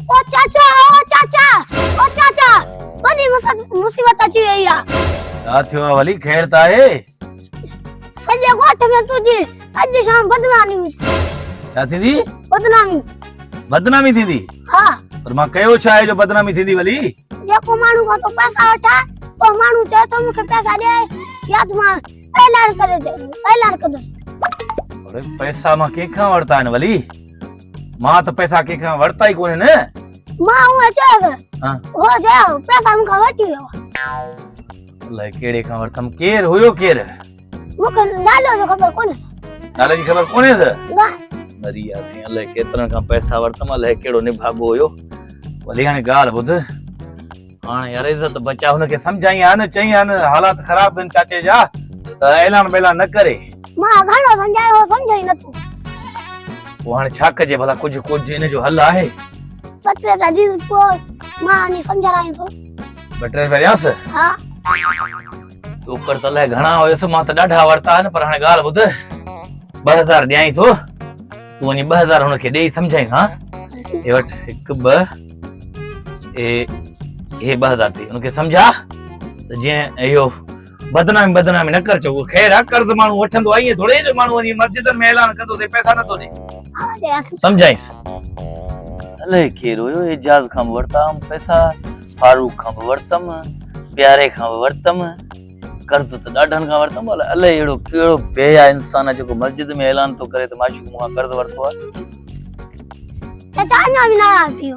ओ चाचा बड़ी मुसीबत अची वई आ। छा थियो आहे वली? खैर त आहे? सॼे ॻोठ में तुंहिंजी अॼु शाम बदनामी छा थींदी? बदनामी थींदी? हा। पर मां कयो छा आहे जो बदनामी थींदी वली? जेको माण्हू खां तो पैसा वठा ओ माण्हू चए तो मूंखे पैसा ॾे या तूं मां ऐलान कर। अरे पैसा मां कंहिंखां वरता आहिनि वली? मां त पैसा कंहिंखां वरता ई कोन्हे न। मां उहे चयोसि हो चयो पैसा मूंखां वठी वियो। अलाए कहिड़े खां वरतम? केर हुयो केर? मूंखे नालो जो ख़बर कोन्हे। नाले जी ख़बर कोन्हे त? न। मरी आसीं। अलाए केतिरनि खां पैसा वरतम, अलाए कहिड़ो निभागो हुयो। वली हाणे ॻाल्हि ॿुध, हाणे यार इज़त बचा हुनखे सम्झाई आ न, चई आ न हालात ख़राब आहिनि चाचे जा, त ऐलान बेलान न करे। मां घणो सम्झायो, सम्झाई न तूं। पोइ हाणे छा कजे भला? कुझु हिन जो हल आहे? बटरे ता जीस पोइ मां नी सम्झाई तो। बटरे वरियास? हा। टोकर त अलाए घणा हुयसि, मां त ॾाढा वरता आहिनि, पर हाणे ॻाल्हि ॿुध, 2000 ॾियाई थो, तूं वञी 2000 हुनखे ॾेई सम्झाई। हा हे वठ 1 2 हे 2000 थी, हुनखे सम्झा त जीअं इहो बदनामी न कर। चओ खैर आहे, कर्ज माण्हू वठंदो आहे, ईअं थोड़े जो माण्हू वञी मस्जिदनि में ऐलान कंदो ते पैसा नथो ॾे। सम्झाइस? अलाए केर हुयो, एजाज खां वरता पैसा, फारूक खां वरतम, प्यारे खां वरतम, कर्ज त ॾाढनि खां वरतम। अलाए अहिड़ो कहिड़ो बेया इंसान आहे जेको मस्जिद में ऐलान तो करे त माशूक मूंखां कर्ज वरतो आहे। चाचा अञा बि नाराज़ थियो।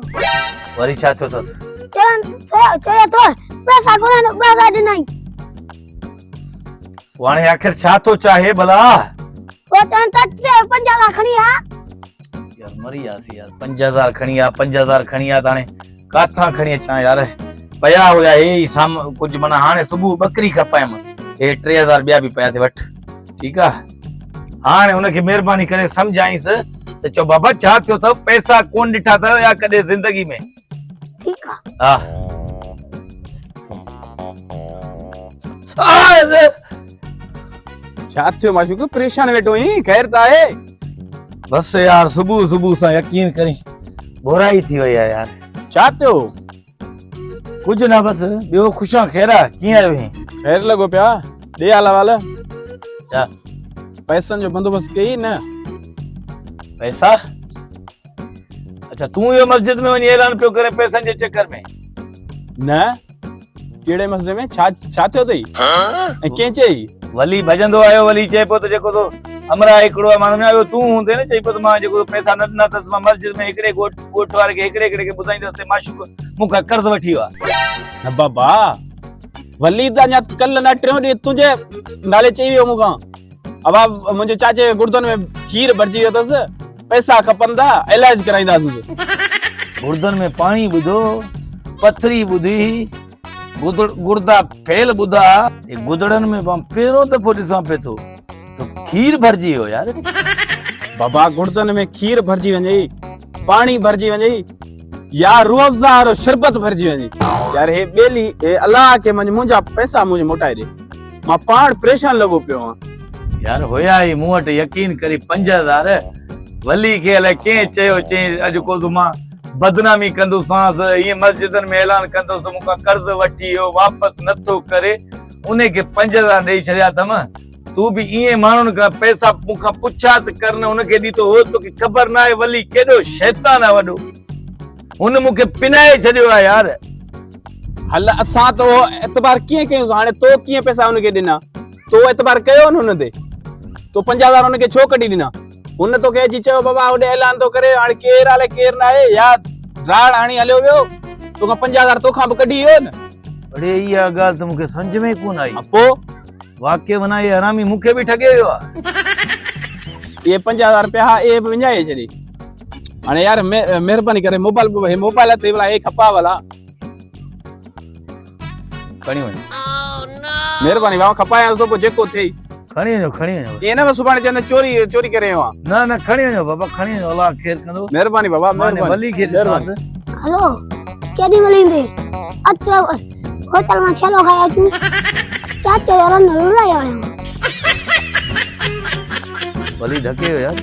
वरी छा थियो अथसि? चयो तो पैसा कोन्हे, पैसा ॾिनई। हाणे आखिर छा थो चाहे भला? वो चन त 5000 खणी आ। यार मरी आसी यार, 5000 खणी आ, 5000 खणी आ, त हाणे काथां खणी अचां यार? पया हुया हे साम कुछ माना, हाणे सुबुह बकरी खपायम, हे 3000 ॿिया बि पया थे, वठ। ठीक आ, हाणे हुनखे महिरबानी करे सम्झाइस त चो बाबा छा थियो अथव? पैसा कोन ॾिठा अथव या कॾहिं ज़िंदगी में? ठीक आ। हा छा थियो माशूक? परेशान वेठो ही? खैर त आहे? बस यार, सुबुह सां यकीन करी बुराई थी वई आहे यार। छा थियो? कुछ ना, बस ॿियो खुशा खैरा? कीअं आयो ही? खैर लॻो पिया? ॾे हाल वाल। छा पैसनि जो बंदोबस्त कई न? पैसा? अच्छा, तूं इहो मस्जिद में वञी ऐलान पियो करे पैसनि जे चक्कर में? न, कहिड़े मसले में? छा थियो अथई? ऐं कंहिं चई? वली भजंदो आयो, वली चए पियो त जेको तो हमरा हिकिड़ो आहे, मां सम्झायो तूं हूंदे न, चई पियो त मां जेको पैसा न ॾिना अथसि, मां मस्जिद में हिकिड़े ॻोठ वारे खे हिकिड़े खे ॿुधाईंदसि त माशूक मूंखां कर्ज़ वठी वियो आहे। न बाबा, वली त अञा कल्ह न 3 ॾींहं तुंहिंजे नाले चई वियो मूंखां। अब मुंहिंजे चाचे गुर्दन में खीर भरिजी वियो अथसि, पैसा खपनि था, इलाज कराईंदासीं। गुर्दन में पाणी ॿुधो, पथरी ॿुधी, गुर्दा फेल ॿुधा, गुदड़नि में पहिरियों दफ़ो ॾिसां पियो थो त खीर भरिजी वियो यार। बाबा गुर्दन में खीर भरिजी वञे, पाणी भरिजी वञे, या रूह अफ़ज़ा वारो शरबत भरिजी वञे यार, हे ॿेली हे अलाह के मुंहिंजा पैसा मुझे मोटाए दे। मां पाण परेशान लॻो पियो आहियां यार। हुया ई मूं वटि यकीन करी 5000, वली खे अलाए कंहिं चयो, चई अॼु को मां बदनामी कंदुसि, ईअं मस्जिदनि में ऐलान कंदुसि, मूंखां कर्ज़ वठी वियो, वापसि नथो करे, उनखे 5000 ॾेई छॾिया अथमि। तूं बि ईअं माण्हुनि खां पैसा मूंखां पुछा त कर न, हुनखे ॾींदो हो, तोखे ख़बर न आहे वली केॾो शैतान आहे वॾो, हुन मूंखे पिनाए छॾियो आहे यार। हल असां तो एतबार कीअं कयूं? हाणे तो कीअं पैसा हुनखे ॾिना? तो एतबार कयो न हुन ते? तो 5000 हुनखे छो कढी ॾिना? हुन तोखे अची चयो बाबा होॾे ऐलान तो करे, हाणे केर आले केर न आहे, या राड़ हाणी हलियो वियो, तोखां 5000 तोखां बि कढी वियो न। अरे इहा ॻाल्हि त मूंखे सम्झ में कोन आई। पोइ वाक्य बना ये हरामी मूंखे बि ठगे वियो आहे। ये 5000 रुपया ये बि विञाए छॾी। हाणे यार महिरबानी करे मोबाइल ते भला हे खपा वाला खणी वञ। महिरबानी बाबा, खपाया तो पोइ जेको थिए खणी वञो। ये न सुभाणे चवंदा चोरी करे आयो आहियां। न खणी वञो बाबा, खणी वञो, अलाह ख़ैर कंदो। महिरबानी बाबा, महिरबानी। वली खे ॾिसांसि। हेलो, केॾी महिल ईंदे? अचो होटल मां छलो खाया अचूं। चाचे यार न रुलाया आहियूं। वली ढके हो यार।